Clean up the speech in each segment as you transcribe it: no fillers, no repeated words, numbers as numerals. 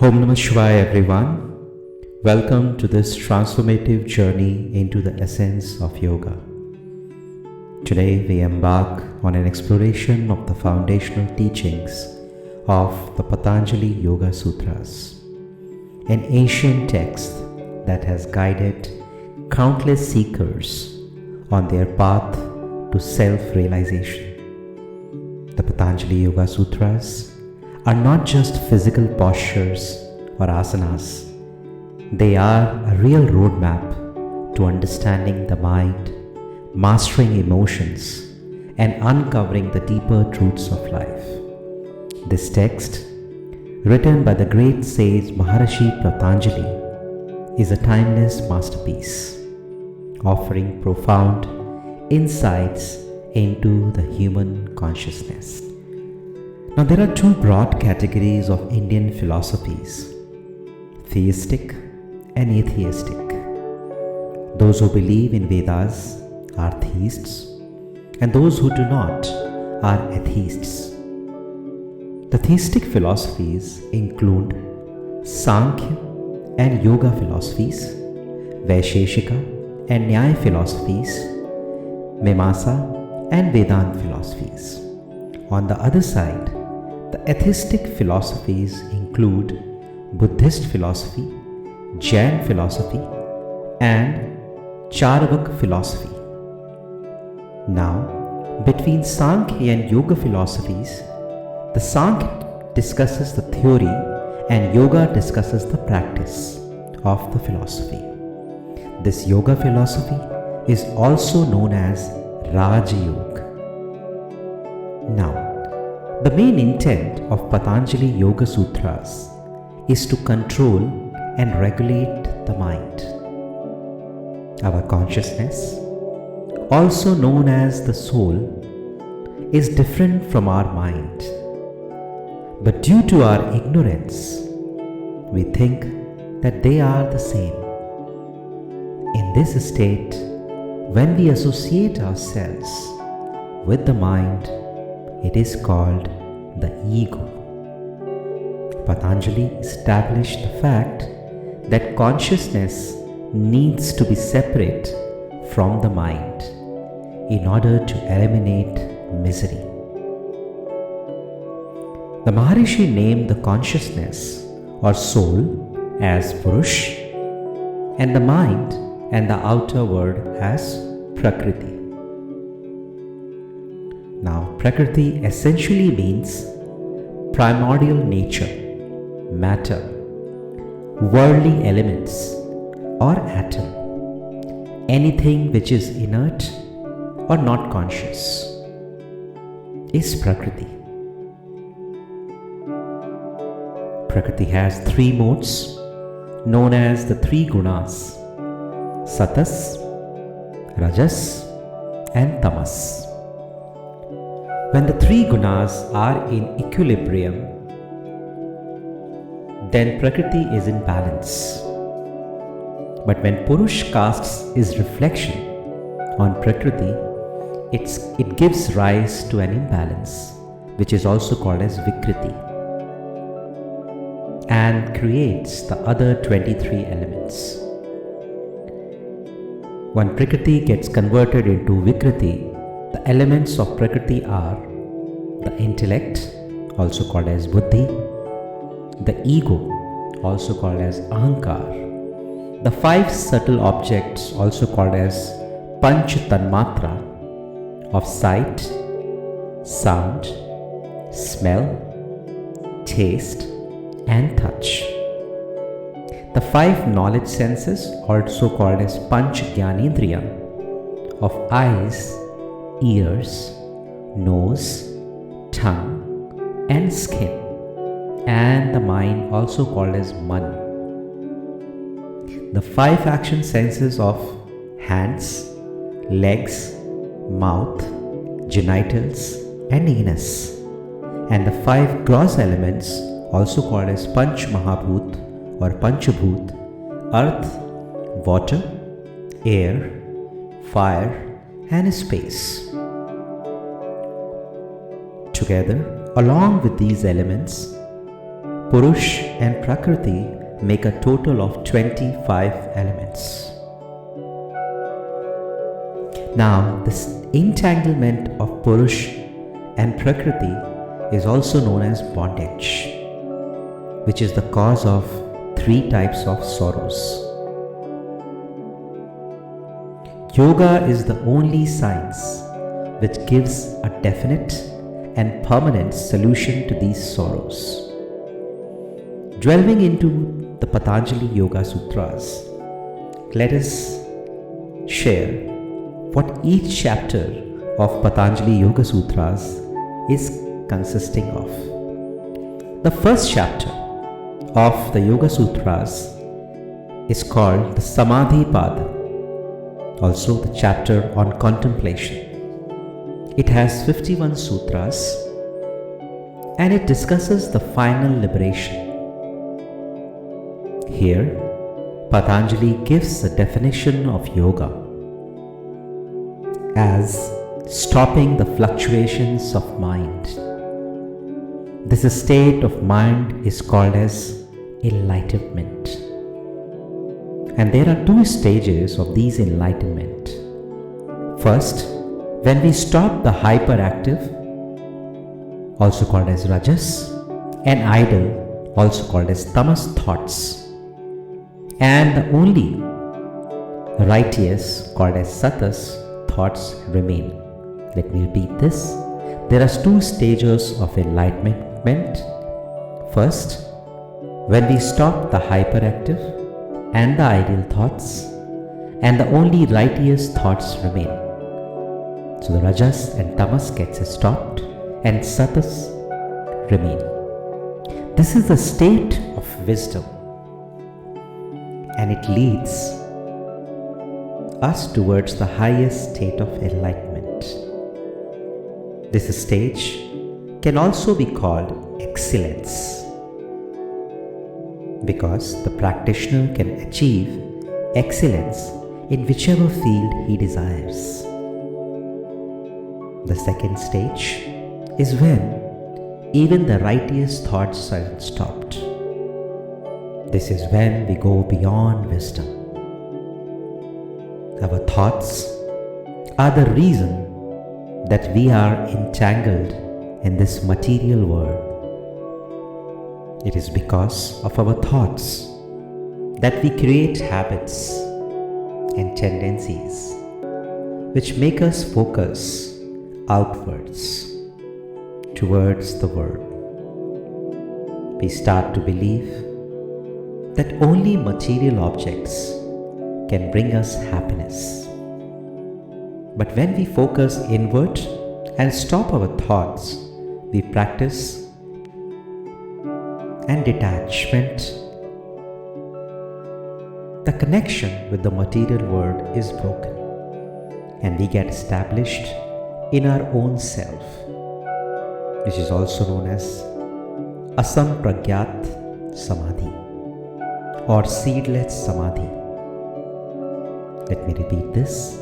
Om Namah Shivaya everyone. Welcome to this transformative journey into the essence of yoga. Today we embark on an exploration of the foundational teachings of the Patanjali Yoga Sutras, an ancient text that has guided countless seekers on their path to self-realization. The Patanjali Yoga Sutras are not just physical postures or asanas. They are a real roadmap to understanding the mind, mastering emotions, and uncovering the deeper truths of life. This text, written by the great sage Maharishi Patanjali, is a timeless masterpiece, offering profound insights into the human consciousness. Now, there are two broad categories of Indian philosophies: theistic and atheistic. Those who believe in Vedas are theists, and those who do not are atheists. The theistic philosophies include Sankhya and Yoga philosophies, Vaisheshika and Nyaya philosophies, Mimamsa and Vedanta philosophies. On the other side, the atheistic philosophies include Buddhist philosophy, Jain philosophy, and Charvak philosophy. Now, between Sankhya and Yoga philosophies, the Sankhya discusses the theory and Yoga discusses the practice of the philosophy. This Yoga philosophy is also known as Raja Yoga. Now, the main intent of Patanjali Yoga Sutras is to control and regulate the mind. Our consciousness, also known as the soul, is different from our mind. But due to our ignorance, we think that they are the same. In this state, when we associate ourselves with the mind, it is called the ego. Patanjali established the fact that consciousness needs to be separate from the mind in order to eliminate misery. The Maharishi named the consciousness or soul as Purush and the mind and the outer world as Prakriti. Now, Prakriti essentially means primordial nature, matter, worldly elements or atom, anything which is inert or not conscious is Prakriti. Prakriti has three modes known as the three gunas: Satas, Rajas and Tamas. When the three gunas are in equilibrium, then Prakriti is in balance. But when Purush casts his reflection on Prakriti, it gives rise to an imbalance, which is also called as Vikriti, and creates the other 23 elements. When Prakriti gets converted into Vikriti, the elements of Prakriti are the intellect, also called as Buddhi, the ego, also called as Ahankar, the five subtle objects, also called as Panch Tanmatra, of sight, sound, smell, taste, and touch. The five knowledge senses, also called as Panch Jnanendriyam, of eyes, ears, nose, tongue, and skin, and the mind, also called as Man. The five action senses of hands, legs, mouth, genitals, and anus, and the five gross elements, also called as Panch Mahabhut or Panchabhut: earth, water, air, fire, and space. Together, along with these elements, Purush and Prakriti make a total of 25 elements. Now, this entanglement of Purush and Prakriti is also known as bondage, which is the cause of 3 types of sorrows. Yoga is the only science which gives a definite and permanent solution to these sorrows. Delving into the Patanjali Yoga Sutras, let us share what each chapter of Patanjali Yoga Sutras is consisting of. The first chapter of the Yoga Sutras is called the Samadhi Pada, also the chapter on contemplation. It has 51 sutras and it discusses the final liberation. Here, Patanjali gives a definition of yoga as stopping the fluctuations of mind. This state of mind is called as enlightenment. And there are 2 stages of these enlightenment. First, when we stop the hyperactive, also called as rajas, and idle, also called as tamas thoughts, and the only righteous, called as satas, thoughts remain. Let me repeat this. There are 2 stages of enlightenment. First, when we stop the hyperactive and the ideal thoughts, and the only righteous thoughts remain. So the rajas and tamas gets stopped and satas remain. This is the state of wisdom, and it leads us towards the highest state of enlightenment. This stage can also be called excellence, because the practitioner can achieve excellence in whichever field he desires. The second stage is when even the righteous thoughts are stopped. This is when we go beyond wisdom. Our thoughts are the reason that we are entangled in this material world. It is because of our thoughts that we create habits and tendencies which make us focus outwards towards the world. We start to believe that only material objects can bring us happiness. But when we focus inward and stop our thoughts, we practice and detachment. The connection with the material world is broken, and we get established in our own self, which is also known as asampragyat samadhi or seedless samadhi. Let me repeat this.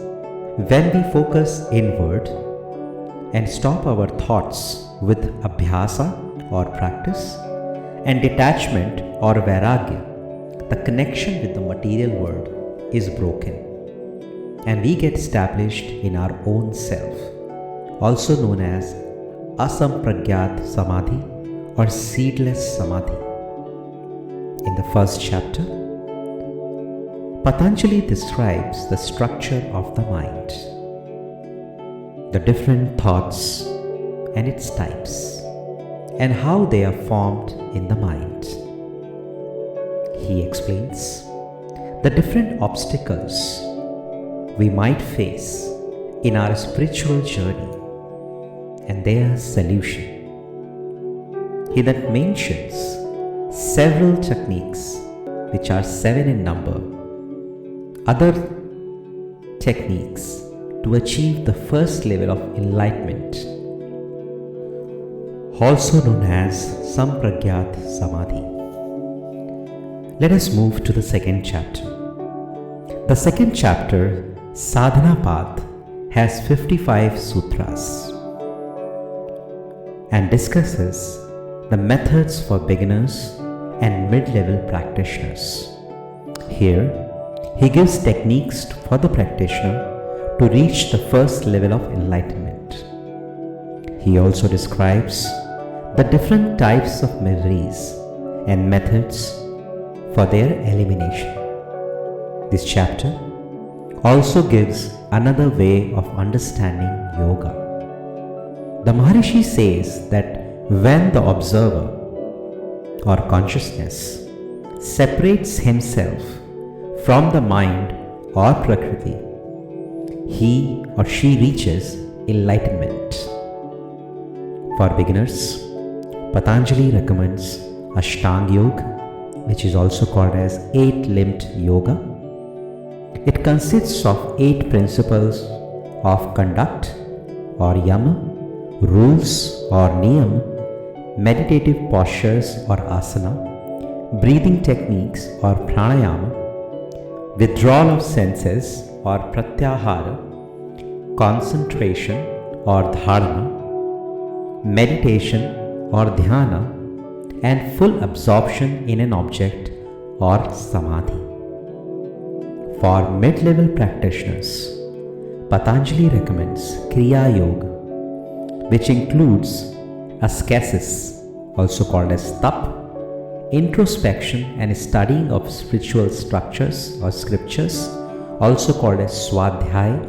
When we focus inward and stop our thoughts with abhyasa or practice and detachment or vairagya, the connection with the material world is broken, and we get established in our own self, also known as asampragyat samadhi or seedless samadhi. In the first chapter, Patanjali describes the structure of the mind, the different thoughts and its types, and how they are formed in the mind. He explains the different obstacles we might face in our spiritual journey and their solution. He then mentions several techniques, which are 7 in number, other techniques to achieve the first level of enlightenment, also known as sampragyat samadhi. Let us move to the second chapter. The second chapter, Sadhana Pada, has 55 sutras and discusses the methods for beginners and mid-level practitioners. Here, he gives techniques for the practitioner to reach the first level of enlightenment. He also describes the different types of miseries and methods for their elimination. This chapter also gives another way of understanding yoga. The Maharishi says that when the observer or consciousness separates himself from the mind or Prakriti, he or she reaches enlightenment. For beginners, Patanjali recommends Ashtanga Yoga, which is also called as 8-limbed yoga. It consists of 8 principles of conduct or yama, rules or niyam, meditative postures or asana, breathing techniques or pranayama, withdrawal of senses or pratyahara, concentration or dharana, meditation or dhyana, and full absorption in an object or samadhi. For mid-level practitioners, Patanjali recommends Kriya Yoga, which includes ascesis, also called as tap, introspection and studying of spiritual structures or scriptures, also called as swadhyaya,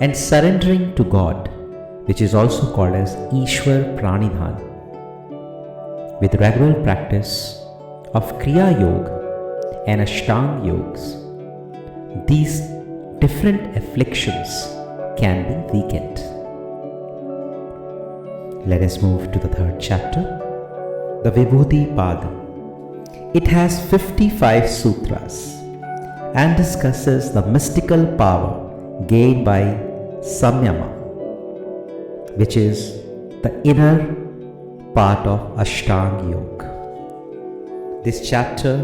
and surrendering to God, which is also called as Ishwar Pranidhan. With regular practice of Kriya Yoga and Ashtanga Yogas, these different afflictions can be weakened. Let us move to the third chapter, the Vibhuti Pada. It has 55 sutras and discusses the mystical power gained by samyama, which is the inner part of Ashtanga Yoga. This chapter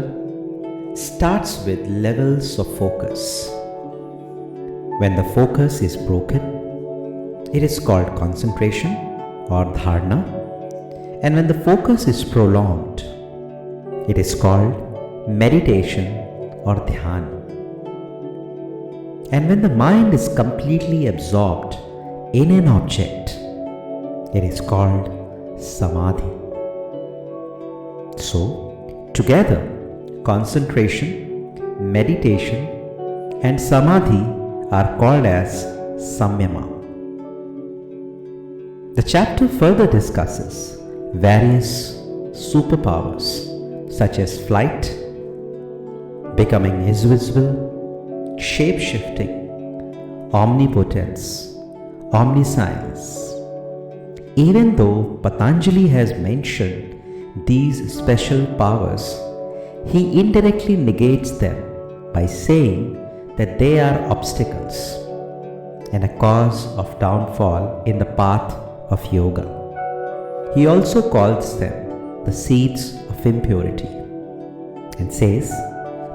starts with levels of focus. When the focus is broken, it is called concentration or dharana, and when the focus is prolonged, it is called meditation or dhyana. And when the mind is completely absorbed in an object, it is called samadhi. So, together, concentration, meditation, and samadhi are called as samyama. The chapter further discusses various superpowers such as flight, becoming invisible, shape-shifting, omnipotence, omniscience. Even though Patanjali has mentioned these special powers, he indirectly negates them by saying that they are obstacles and a cause of downfall in the path of yoga. He also calls them the seeds of impurity and says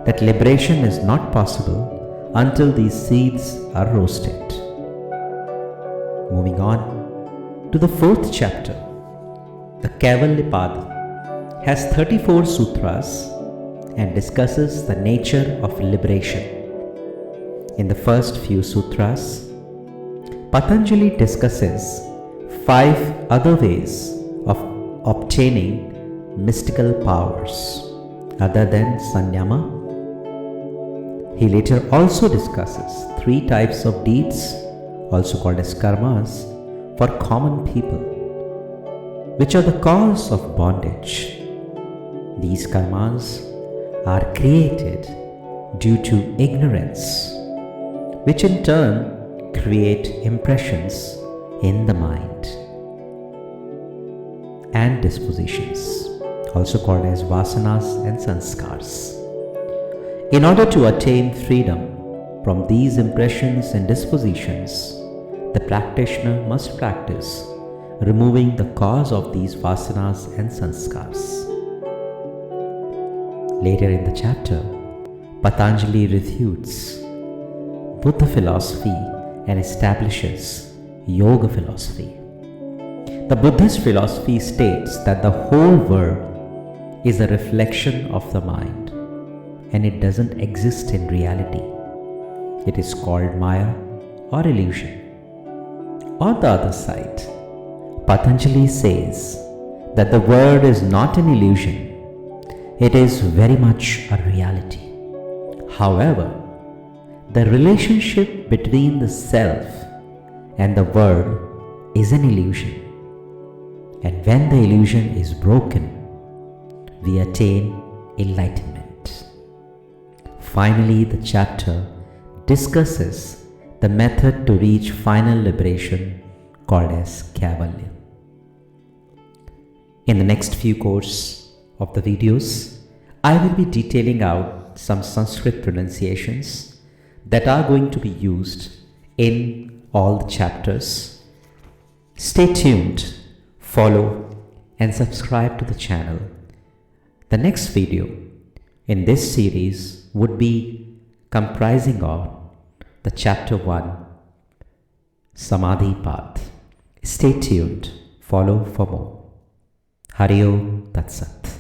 that liberation is not possible until these seeds are roasted. Moving on to the fourth chapter, the Kaivalya Pada has 34 sutras and discusses the nature of liberation. In the first few sutras, Patanjali discusses 5 other ways of obtaining mystical powers other than sanyama. He later also discusses 3 types of deeds, also called as karmas, for common people, which are the cause of bondage. These karmas are created due to ignorance, which in turn create impressions in the mind and dispositions, also called as vasanas and sanskars. In order to attain freedom from these impressions and dispositions, the practitioner must practice removing the cause of these vasanas and sanskars. Later in the chapter, Patanjali refutes Buddha philosophy and establishes Yoga philosophy. The Buddhist philosophy states that the whole world is a reflection of the mind and it doesn't exist in reality. It is called Maya or illusion. On the other side, Patanjali says that the world is not an illusion, it is very much a reality. However, the relationship between the self and the world is an illusion. And when the illusion is broken, we attain enlightenment. Finally, the chapter discusses the method to reach final liberation called as Kaivalya. In the next few courses of the videos, I will be detailing out some Sanskrit pronunciations that are going to be used in all the chapters. Stay tuned, follow and subscribe to the channel. The next video in this series would be comprising of the chapter 1, Samadhi Pada. Stay tuned, follow for more. Hari Om Tat Sat.